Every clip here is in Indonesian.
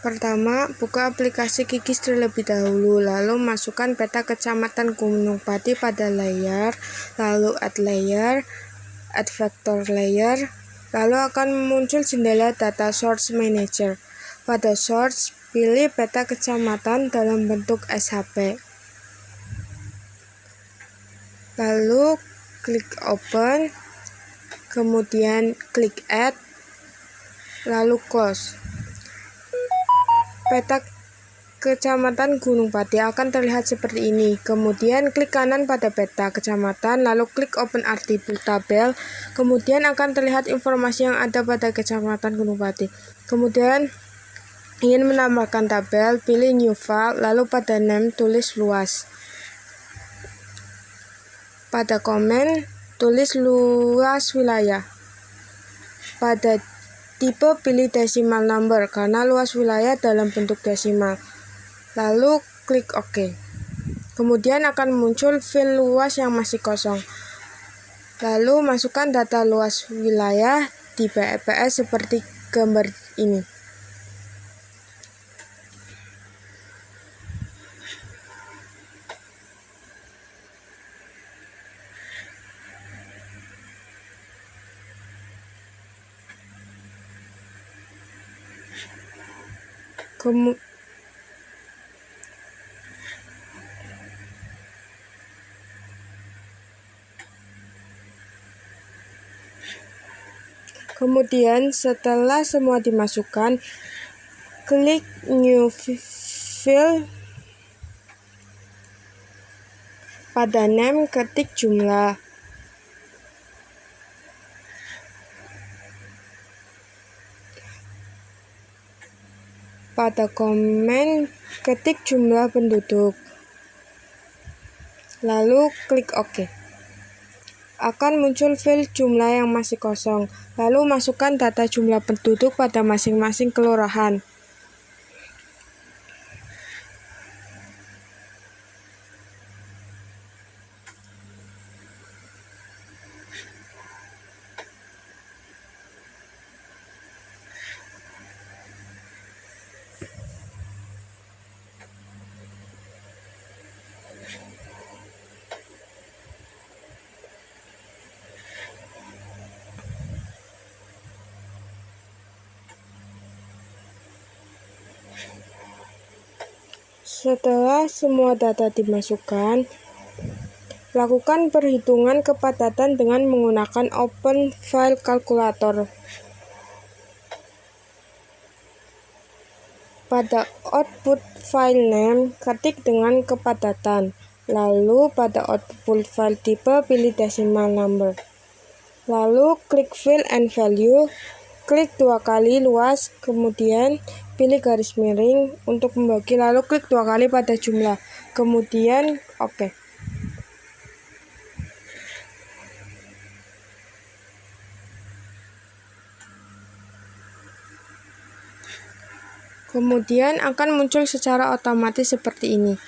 Pertama, buka aplikasi Kikis terlebih dahulu, lalu masukkan peta kecamatan Gunung Pati pada layer, lalu add layer, add vector layer, lalu akan muncul jendela Data Source Manager. Pada source, pilih peta kecamatan dalam bentuk SHP. Lalu klik open, kemudian klik add, lalu close. Peta kecamatan Gunung Pati akan terlihat seperti ini. Kemudian klik kanan pada peta kecamatan, lalu klik open artikel tabel. Kemudian akan terlihat informasi yang ada pada kecamatan Gunung Pati. Kemudian ingin menambahkan tabel, pilih new file, lalu pada name tulis luas. Pada komen, tulis luas wilayah. Pada tipe, pilih decimal number karena luas wilayah dalam bentuk desimal. Lalu klik OK. Kemudian akan muncul file luas yang masih kosong. Lalu masukkan data luas wilayah di PPS seperti gambar ini. Kemudian setelah semua dimasukkan, klik new file, pada name ketik jumlah. Pada komen, ketik jumlah penduduk. Lalu klik OK. Akan muncul file jumlah yang masih kosong. Lalu masukkan data jumlah penduduk pada masing-masing kelurahan. Setelah semua data dimasukkan, lakukan perhitungan kepadatan dengan menggunakan Open File Calculator. Pada output file name, ketik dengan kepadatan. Lalu pada output file type, pilih decimal number. Lalu klik fill and value, klik 2 kali luas, kemudian pilih garis miring untuk membagi, lalu klik 2 kali pada jumlah, kemudian OK. Kemudian akan muncul secara otomatis seperti ini.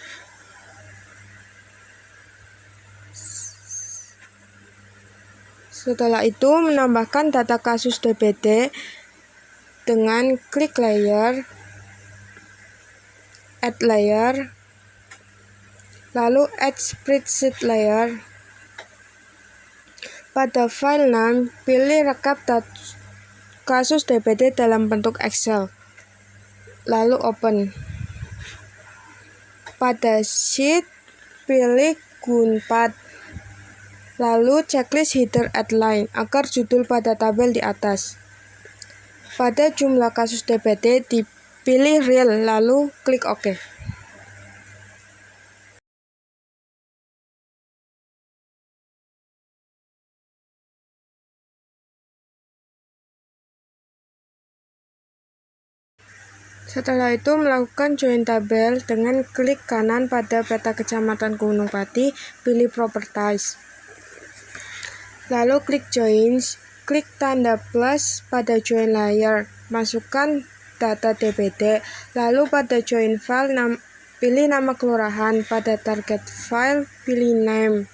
Setelah itu, menambahkan data kasus DBD dengan klik layer, add layer, lalu add spreadsheet layer. Pada file name, pilih rekap kasus DBD dalam bentuk Excel, lalu open. Pada sheet, pilih Gunpad, lalu checklist header add line agar judul pada tabel di atas. Pada jumlah kasus DBD, dipilih real, lalu klik OK. Setelah itu, melakukan join tabel dengan klik kanan pada peta kecamatan Gunung Pati, pilih Properties. Lalu klik Joins, klik tanda plus pada join layer, masukkan data DBD, lalu pada join file, pilih nama kelurahan, pada target file, pilih name.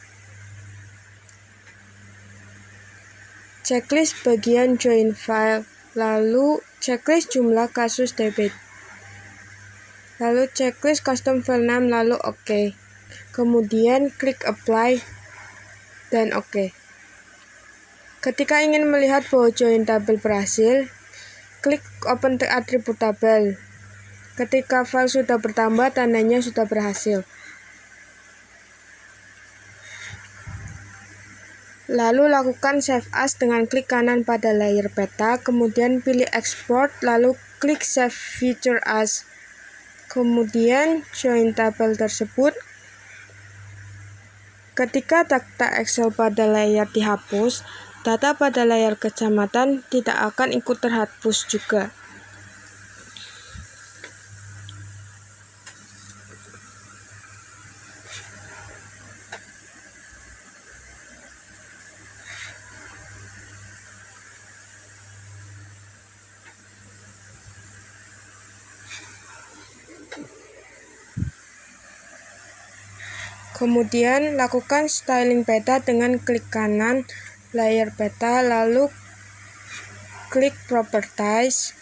Checklist bagian join file, lalu checklist jumlah kasus DBD. lalu checklist custom file name, lalu OK. Kemudian klik apply dan OK. Ketika ingin melihat bahwa join tabel berhasil, klik open the attribute tabel. Ketika file sudah bertambah, tandanya sudah berhasil. Lalu lakukan save as dengan klik kanan pada layer peta, kemudian pilih export, lalu klik save feature as. Kemudian join tabel tersebut. Ketika data Excel pada layar dihapus, data pada layar kecamatan tidak akan ikut terhapus juga. Kemudian lakukan styling peta dengan klik kanan layar peta, lalu klik properties,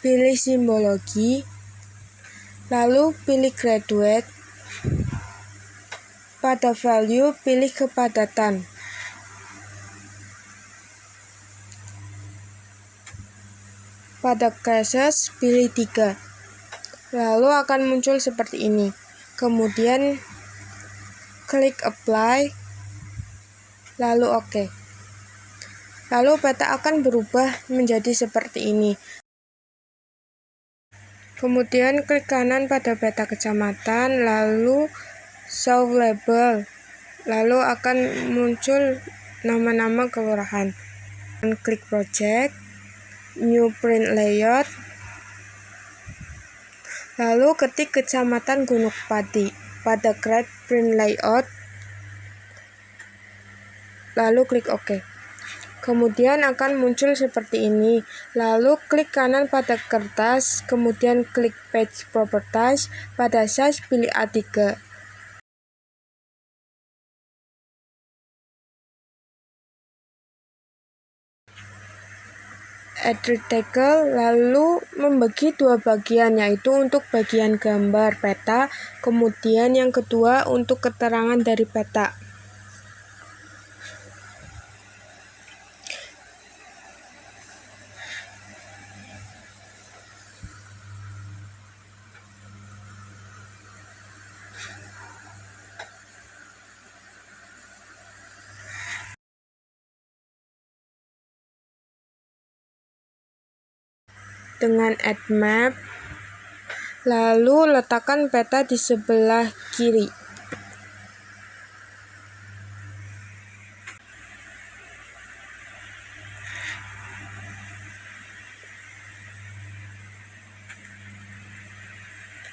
pilih simbologi, lalu pilih graduate. Pada value pilih kepadatan. Pada cases pilih 3. Lalu akan muncul seperti ini. Kemudian klik apply, lalu OK. Lalu peta akan berubah menjadi seperti ini. Kemudian klik kanan pada peta kecamatan, lalu show label. Lalu akan muncul nama-nama kelurahan. Klik project, new print layout. Lalu ketik Kecamatan Gunung Pati pada Create Print Layout, lalu klik OK. Kemudian akan muncul seperti ini. Lalu klik kanan pada kertas, kemudian klik Page Properties, pada size pilih A3. Add rectangle, lalu membagi dua bagian, yaitu untuk bagian gambar peta, kemudian yang kedua untuk keterangan dari peta. Dengan add map, lalu letakkan peta di sebelah kiri.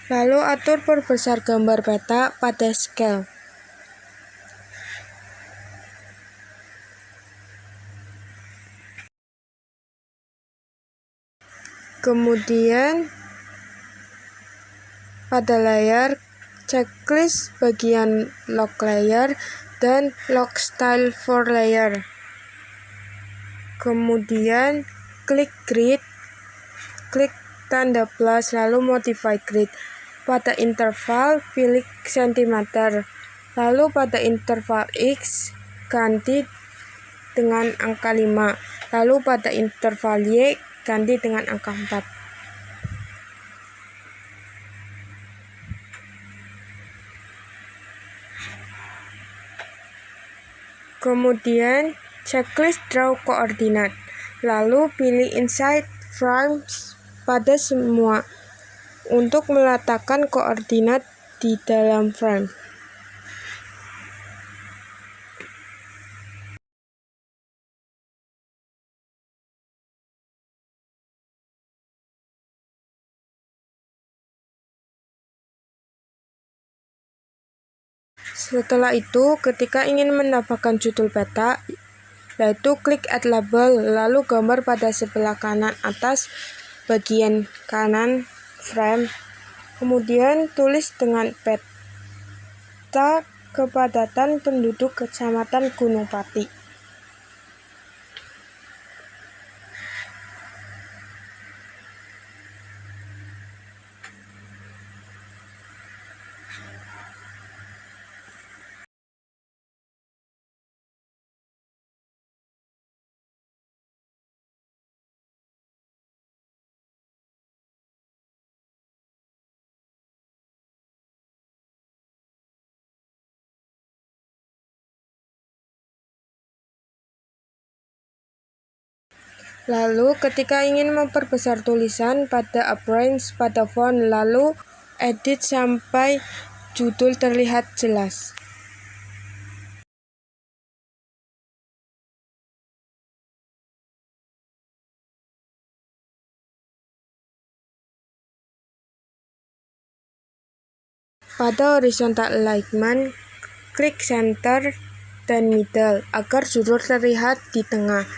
Lalu atur perbesar gambar peta pada scale. Kemudian pada layar, checklist bagian lock layer dan lock style for layer. Kemudian klik grid, klik tanda plus, lalu modify grid. Pada interval pilih cm, lalu pada interval X ganti dengan angka 5, lalu pada interval Y ganti dengan angka 4. Kemudian checklist draw koordinat, lalu pilih inside frames pada semua untuk meletakkan koordinat di dalam frame. Setelah itu, ketika ingin mendapatkan judul peta, yaitu klik Add Label, lalu gambar pada sebelah kanan atas bagian kanan frame, kemudian tulis dengan peta kepadatan penduduk Kecamatan Gunung Pati. Lalu ketika ingin memperbesar tulisan pada appearance pada font, lalu edit sampai judul terlihat jelas. Pada horizontal alignment, klik center dan middle agar judul terlihat di tengah.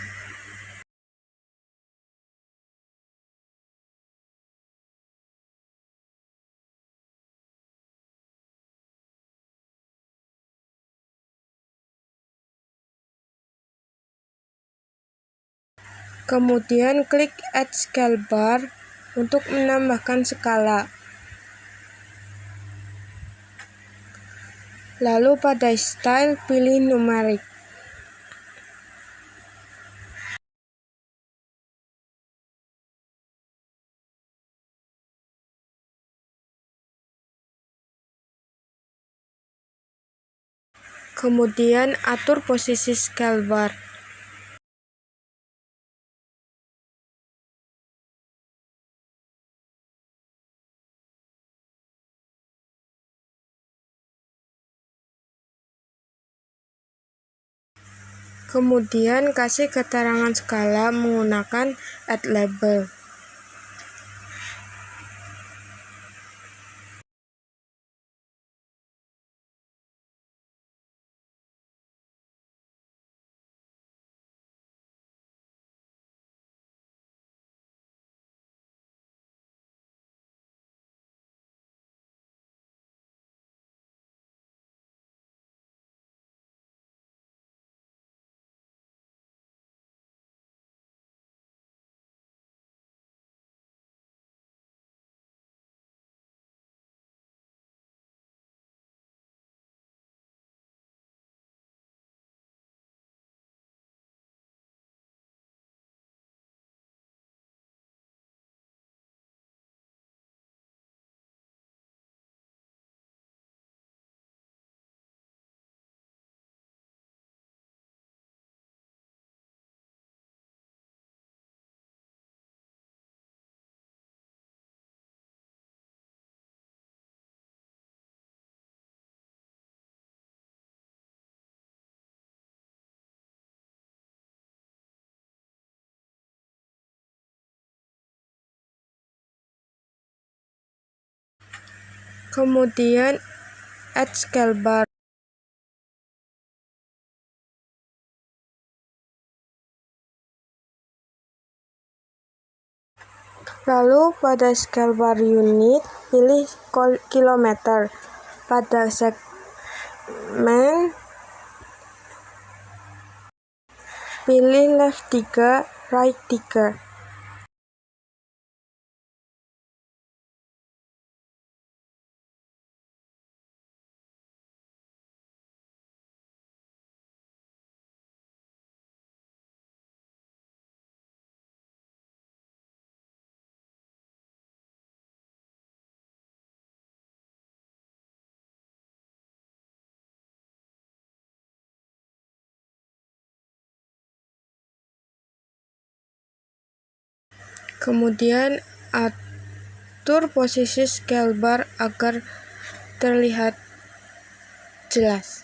Kemudian klik Add Scale Bar untuk menambahkan skala. Lalu pada Style, pilih Numeric. Kemudian atur posisi scale bar. Kemudian kasih keterangan skala menggunakan Add Label. Kemudian Add Scale Bar. Lalu pada scale bar unit, pilih kilometer. Pada segmen, pilih left 3, right 3. Kemudian atur posisi scale bar agar terlihat jelas.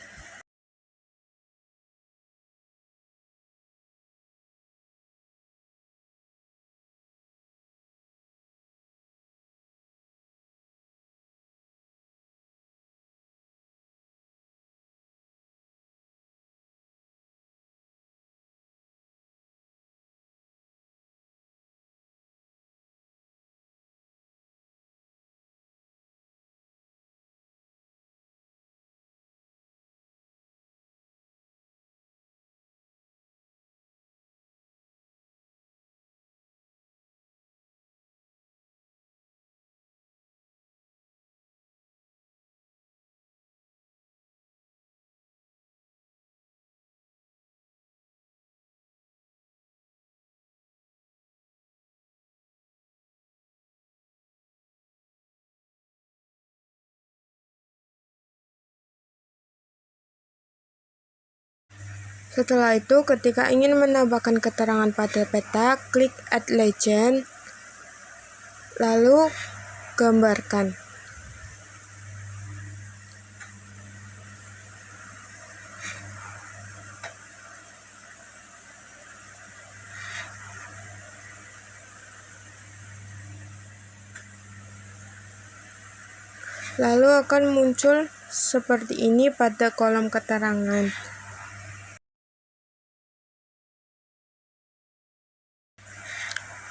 Setelah itu, ketika ingin menambahkan keterangan pada peta, klik Add Legend, lalu gambarkan. Lalu akan muncul seperti ini pada kolom keterangan.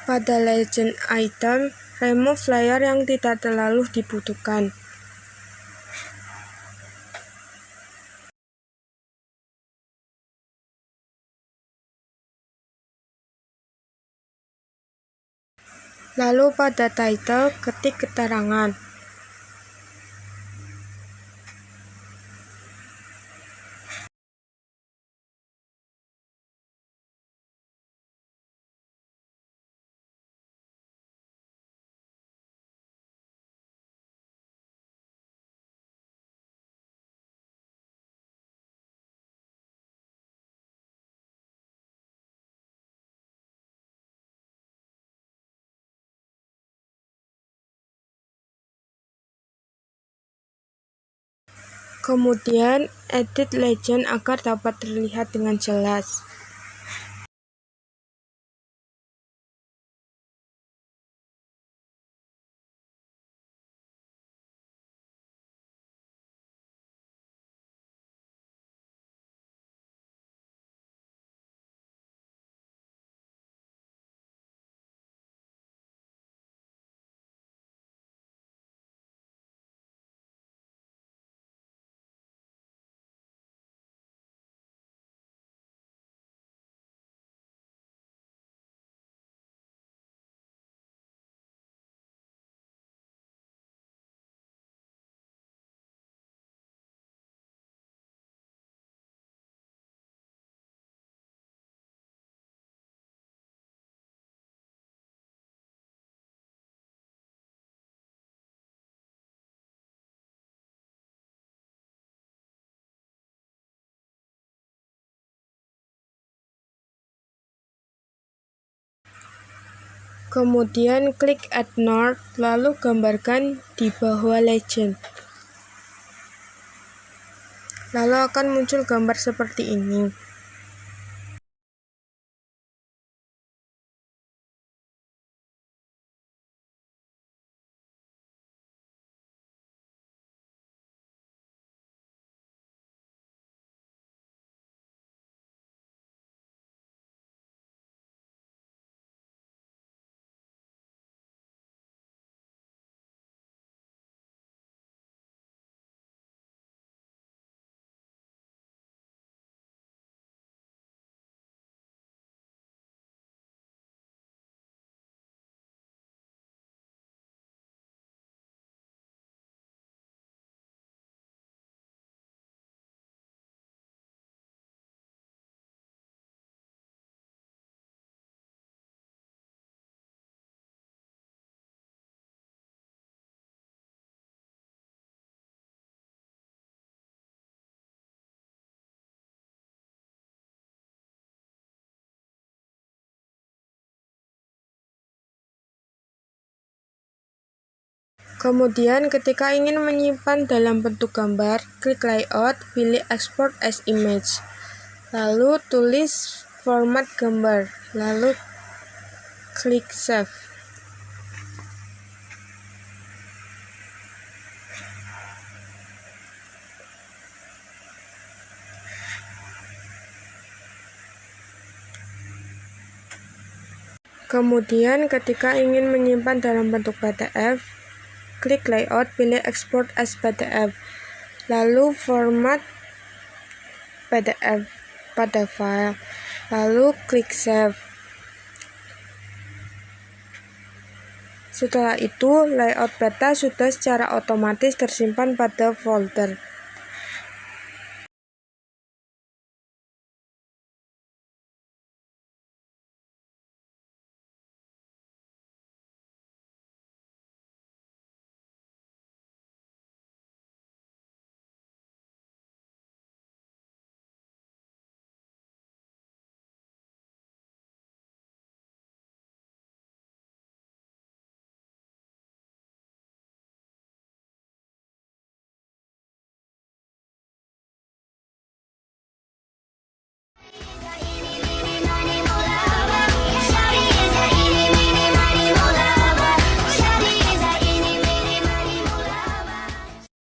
Pada legend item, remove layer yang tidak terlalu dibutuhkan. Lalu pada title, ketik keterangan. Kemudian, edit legend agar dapat terlihat dengan jelas. Kemudian klik Add North, lalu gambarkan di bawah legend. Lalu akan muncul gambar seperti ini. Kemudian, ketika ingin menyimpan dalam bentuk gambar, klik Layout, pilih Export as Image. Lalu tulis format gambar, lalu klik Save. Kemudian, ketika ingin menyimpan dalam bentuk PDF, klik Layout, pilih Export as PDF, lalu format PDF pada file, lalu klik Save. Setelah itu, layout peta sudah secara otomatis tersimpan pada folder.